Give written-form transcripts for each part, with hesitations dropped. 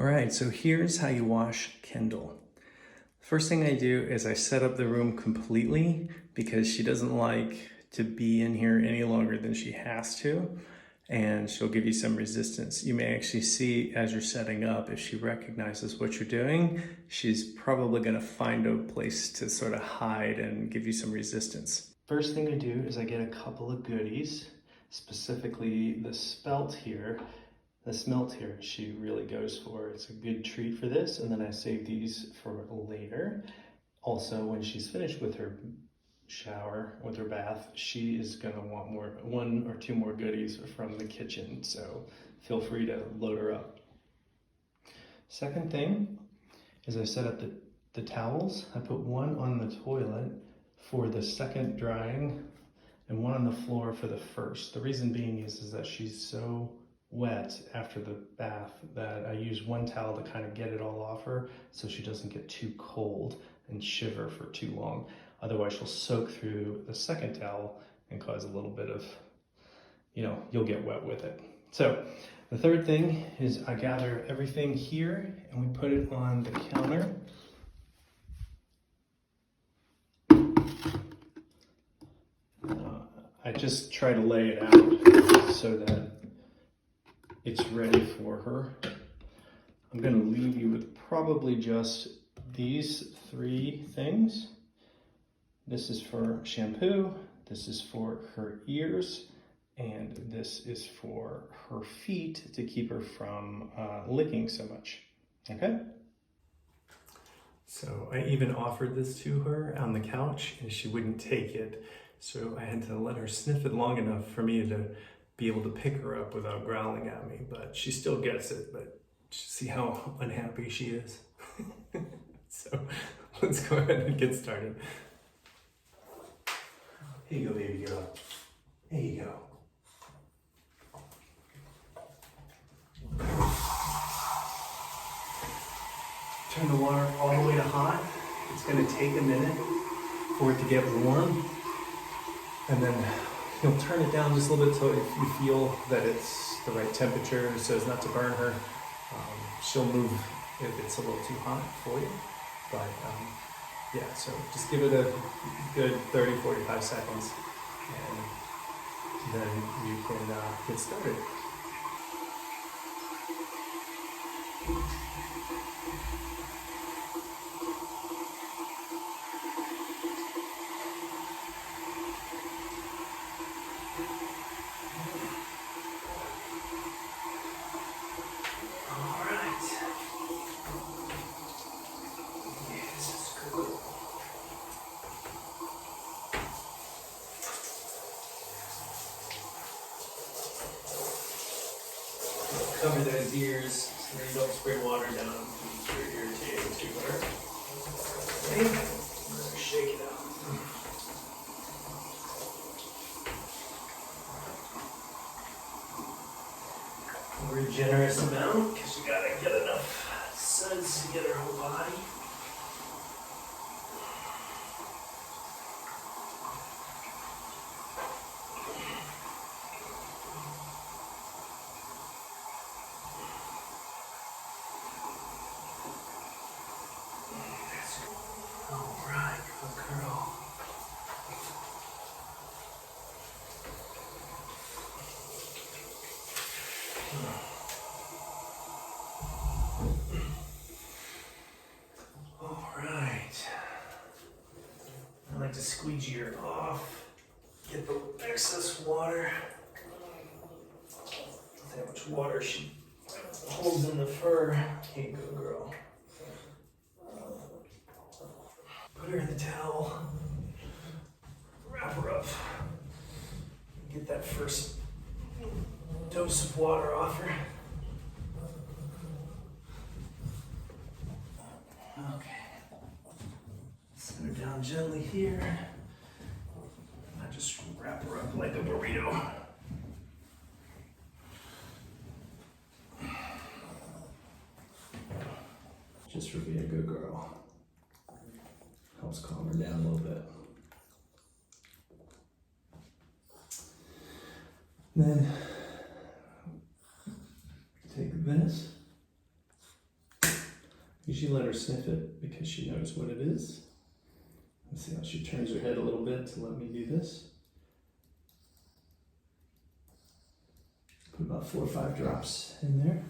All right, so here's how you wash Kendall. First thing I do is I set up the room completely because she doesn't like to be in here any longer than she has to, and she'll give you some resistance. You may actually see as you're setting up, if she recognizes what you're doing, she's probably gonna find a place to sort of hide and give you some resistance. First thing I do is I get a couple of goodies, specifically the spelt here. The smelt here, she really goes for. It's a good treat for this, and then I save these for later. Also, when she's finished with her shower, with her bath, she is gonna want one or two more goodies from the kitchen, so feel free to load her up. Second thing is I set up the towels. I put one on the toilet for the second drying and one on the floor for the first. The reason being is that she's so wet after the bath that I use one towel to kind of get it all off her so she doesn't get too cold and shiver for too long. Otherwise she'll soak through the second towel and cause a little bit of, you'll get wet with it. So the third thing is I gather everything here and we put it on the counter. I just try to lay it out so that it's ready for her. I'm going to leave you with probably just these three things. This is for shampoo, this is for her ears, and this is for her feet to keep her from licking so much. Okay? So I even offered this to her on the couch and she wouldn't take it. So I had to let her sniff it long enough for me to be able to pick her up without growling at me, but she still gets it. But see how unhappy she is. So let's go ahead and get started. Here you go, baby girl. There you go. Turn the water all the way to hot. It's going to take a minute for it to get warm, and then you'll turn it down just a little bit so if you feel that it's the right temperature so as not to burn her. She'll move if it's a little too hot for you. But yeah, so just give it a good 30-45 seconds and then you can get started. Cover those ears so that you don't spray water down if you're irritating to her. Okay, shake it out. We're a generous amount because you gotta get enough suds to get her whole body. To squeegee her off, get the excess water. See how much water she holds in the fur. Okay, good girl. Put her in the towel, wrap her up, get that first dose of water off her. Okay. Set her down gently here. I just wrap her up like a burrito. Just for being a good girl. Helps calm her down a little bit. Then take this Usually let her sniff it because she knows what it is. Let's see how she turns her head a little bit to let me do this. Put about 4 or 5 drops in there.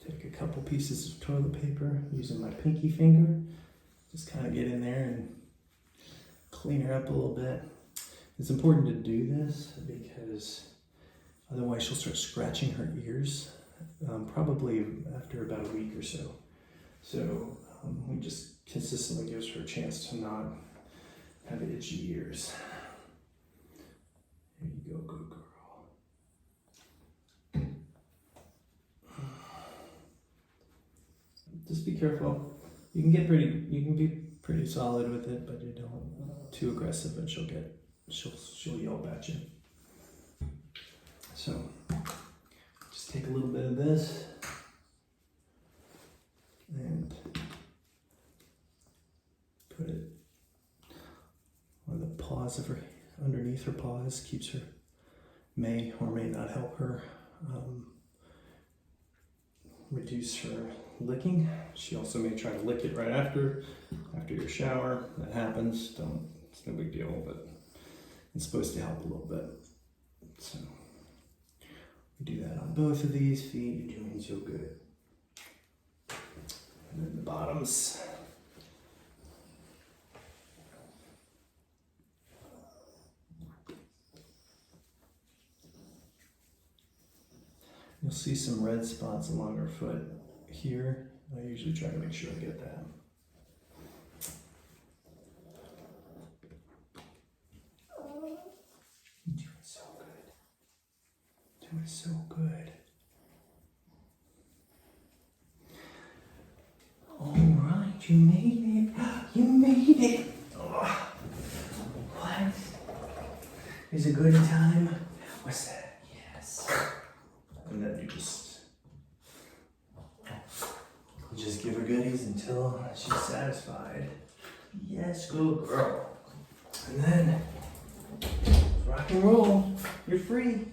Take a couple pieces of toilet paper using my pinky finger. Just kind of get in there and clean her up a little bit. It's important to do this because otherwise she'll start scratching her ears, probably after about a week or so. So we just consistently gives her a chance to not have itchy ears. Here you go, good girl. Just be careful. You can be pretty solid with it, but you don't too aggressive and she'll yelp at you. So just take a little bit of this and put it on the paws of her, underneath her paws, may or may not help her reduce her licking. She also may try to lick it right after your shower. That happens. It's no big deal, but it's supposed to help a little bit. So we do that on both of these feet. You're doing so good. And then the bottoms. You'll see some red spots along her foot here. I usually try to make sure I get that. You're doing so good. Doing so good. All right, you made it. You made it. Oh. What? Is it good time? What's that? Yes. And then you just give her goodies until she's satisfied. Yes, good girl. And then rock and roll. You're free.